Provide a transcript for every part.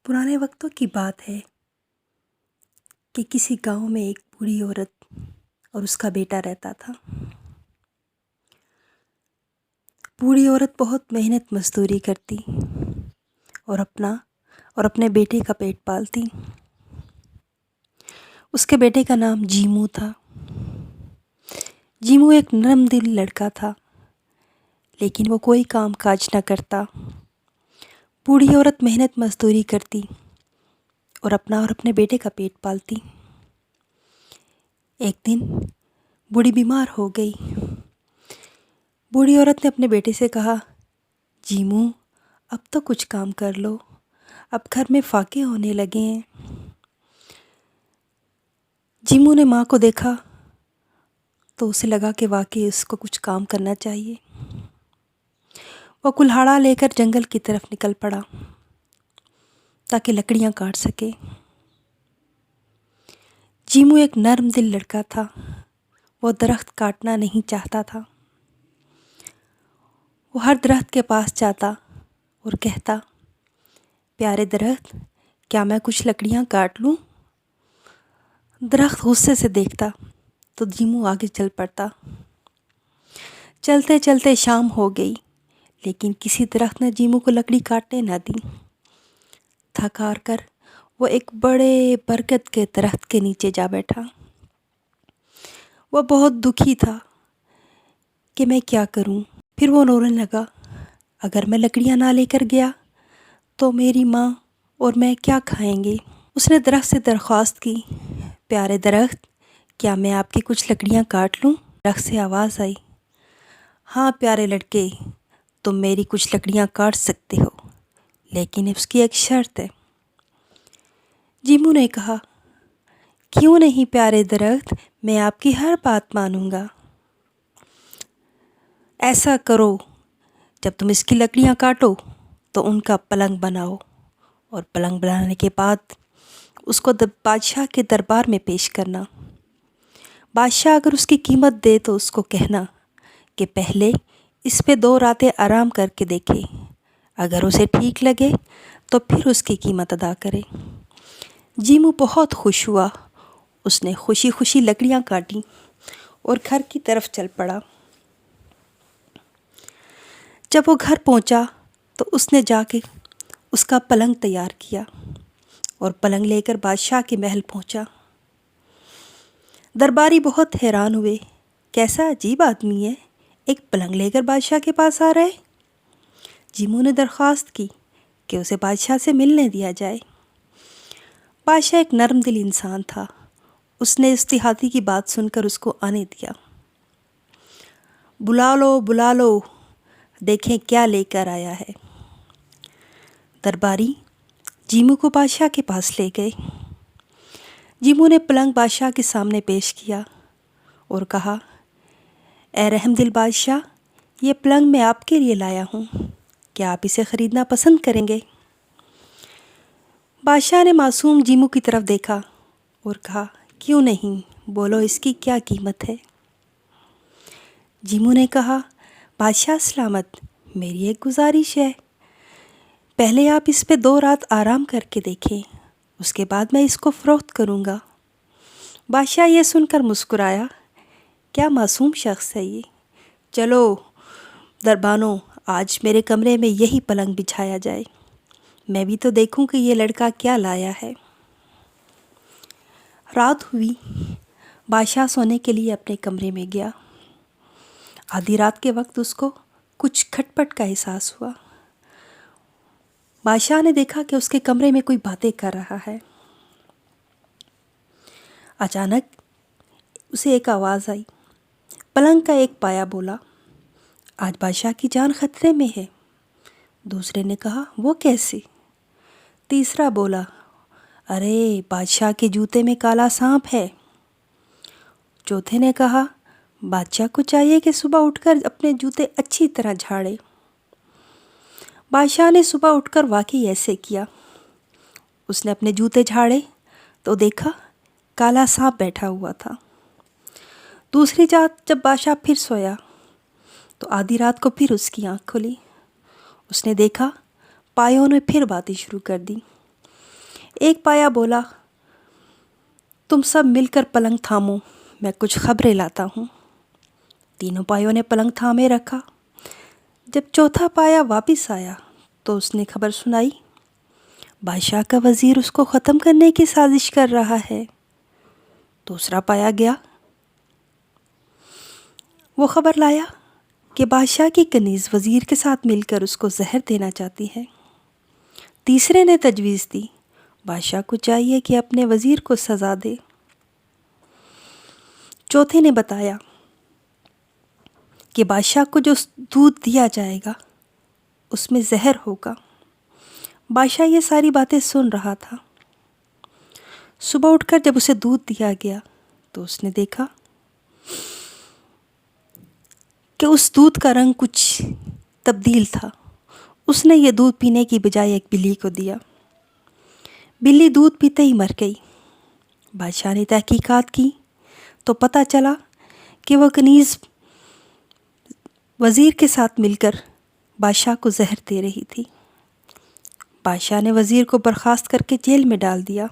پرانے وقتوں کی بات ہے کہ کسی گاؤں میں ایک بوڑھی عورت اور اس کا بیٹا رہتا تھا۔ بوڑھی عورت بہت محنت مزدوری کرتی اور اپنے بیٹے کا پیٹ پالتی۔ اس کے بیٹے کا نام جیمو تھا۔ جیمو ایک نرم دل لڑکا تھا، لیکن وہ کوئی کام کاج نہ کرتا۔ بوڑھی عورت محنت مزدوری کرتی اور اپنے بیٹے کا پیٹ پالتی۔ ایک دن بوڑھی بیمار ہو گئی۔ بوڑھی عورت نے اپنے بیٹے سے کہا، جیمو اب تو کچھ کام کر لو، اب گھر میں فاقے ہونے لگے ہیں۔ جیمو نے ماں کو دیکھا تو اسے لگا کہ واقعی اس کو کچھ کام کرنا چاہیے۔ وہ کلہاڑا لے کر جنگل کی طرف نکل پڑا تاکہ لکڑیاں کاٹ سکے۔ جیمو ایک نرم دل لڑکا تھا، وہ درخت کاٹنا نہیں چاہتا تھا۔ وہ ہر درخت کے پاس جاتا اور کہتا، پیارے درخت، کیا میں کچھ لکڑیاں کاٹ لوں؟ درخت غصے سے دیکھتا تو جیمو آگے چل پڑتا۔ چلتے چلتے شام ہو گئی، لیکن کسی درخت نے جیمو کو لکڑی کاٹنے نہ دی۔ تھک ہار کر وہ ایک بڑے برگد کے درخت کے نیچے جا بیٹھا۔ وہ بہت دکھی تھا کہ میں کیا کروں۔ پھر وہ رونے لگا، اگر میں لکڑیاں نہ لے کر گیا تو میری ماں اور میں کیا کھائیں گے؟ اس نے درخت سے درخواست کی، پیارے درخت، کیا میں آپ کی کچھ لکڑیاں کاٹ لوں؟ درخت سے آواز آئی، ہاں پیارے لڑکے، تم میری کچھ لکڑیاں کاٹ سکتے ہو، لیکن اس کی ایک شرط ہے۔ جیمو نے کہا، کیوں نہیں پیارے درخت، میں آپ کی ہر بات مانوں گا۔ ایسا کرو، جب تم اس کی لکڑیاں کاٹو تو ان کا پلنگ بناؤ، اور پلنگ بنانے کے بعد اس کو بادشاہ کے دربار میں پیش کرنا۔ بادشاہ اگر اس کی قیمت دے تو اس کو کہنا کہ پہلے اس پہ 2 راتیں آرام کر کے دیکھے، اگر اسے ٹھیک لگے تو پھر اس کی قیمت ادا کرے۔ جیمو بہت خوش ہوا، اس نے خوشی خوشی لکڑیاں کاٹیں اور گھر کی طرف چل پڑا۔ جب وہ گھر پہنچا تو اس نے جا کے اس کا پلنگ تیار کیا اور پلنگ لے کر بادشاہ کے محل پہنچا۔ درباری بہت حیران ہوئے، کیسا عجیب آدمی ہے، ایک پلنگ لے کر بادشاہ کے پاس آ رہا ہے۔ جیمو نے درخواست کی کہ اسے بادشاہ سے ملنے دیا جائے۔ بادشاہ ایک نرم دل انسان تھا، اس نے اس دیہاتی کی بات سن کر اس کو آنے دیا۔ بلا لو، دیکھیں کیا لے کر آیا ہے۔ درباری جیمو کو بادشاہ کے پاس لے گئے۔ جیمو نے پلنگ بادشاہ کے سامنے پیش کیا اور کہا، اے رحم دل بادشاہ، یہ پلنگ میں آپ کے لیے لایا ہوں، کیا آپ اسے خریدنا پسند کریں گے؟ بادشاہ نے معصوم جیمو کی طرف دیکھا اور کہا، کیوں نہیں، بولو اس کی کیا قیمت ہے؟ جیمو نے کہا، بادشاہ سلامت، میری ایک گزارش ہے، پہلے آپ اس پہ 2 رات آرام کر کے دیکھیں، اس کے بعد میں اس کو فروخت کروں گا۔ بادشاہ یہ سن کر مسکرایا، کیا معصوم شخص ہے یہ، چلو دربانوں، آج میرے کمرے میں یہی پلنگ بچھایا جائے، میں بھی تو دیکھوں کہ یہ لڑکا کیا لایا ہے۔ رات ہوئی، بادشاہ سونے کے لیے اپنے کمرے میں گیا۔ آدھی رات کے وقت اس کو کچھ کھٹپٹ کا احساس ہوا۔ بادشاہ نے دیکھا کہ اس کے کمرے میں کوئی باتیں کر رہا ہے۔ اچانک اسے ایک آواز آئی، پلنگ کا ایک پایا بولا، آج بادشاہ کی جان خطرے میں ہے۔ دوسرے نے کہا، وہ کیسے؟ تیسرا بولا، ارے بادشاہ کے جوتے میں کالا سانپ ہے۔ چوتھے نے کہا، بادشاہ کو چاہیے کہ صبح اٹھ کر اپنے جوتے اچھی طرح جھاڑے۔ بادشاہ نے صبح اٹھ کر واقعی ایسے کیا۔ اس نے اپنے جوتے جھاڑے تو دیکھا کالا سانپ بیٹھا ہوا تھا۔ دوسری رات جب بادشاہ پھر سویا تو آدھی رات کو پھر اس کی آنکھ کھلی۔ اس نے دیکھا پایوں نے پھر باتیں شروع کر دی۔ ایک پایا بولا، تم سب مل کر پلنگ تھامو، میں کچھ خبریں لاتا ہوں۔ تینوں پایوں نے پلنگ تھامے رکھا۔ جب چوتھا پایا واپس آیا تو اس نے خبر سنائی، بادشاہ کا وزیر اس کو ختم کرنے کی سازش کر رہا ہے۔ دوسرا پایا گیا، وہ خبر لایا کہ بادشاہ کی کنیز وزیر کے ساتھ مل کر اس کو زہر دینا چاہتی ہے۔ تیسرے نے تجویز دی، بادشاہ کو چاہیے کہ اپنے وزیر کو سزا دے۔ چوتھے نے بتایا کہ بادشاہ کو جو دودھ دیا جائے گا اس میں زہر ہوگا۔ بادشاہ یہ ساری باتیں سن رہا تھا۔ صبح اٹھ کر جب اسے دودھ دیا گیا تو اس نے دیکھا کہ اس دودھ کا رنگ کچھ تبدیل تھا۔ اس نے یہ دودھ پینے کی بجائے ایک بلی کو دیا۔ بلی دودھ پیتے ہی مر گئی۔ بادشاہ نے تحقیقات کی تو پتہ چلا کہ وہ کنیز وزیر کے ساتھ مل کر بادشاہ کو زہر دے رہی تھی۔ بادشاہ نے وزیر کو برخاست کر کے جیل میں ڈال دیا،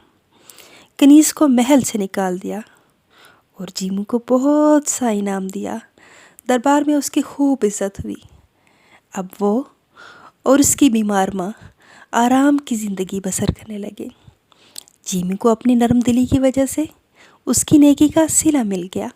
کنیز کو محل سے نکال دیا اور جیمو کو بہت سا انعام دیا۔ دربار میں اس کی خوب عزت ہوئی۔ اب وہ اور اس کی بیمار ماں آرام کی زندگی بسر کرنے لگے۔ جیمو کو اپنی نرم دلی کی وجہ سے اس کی نیکی کا صلہ مل گیا۔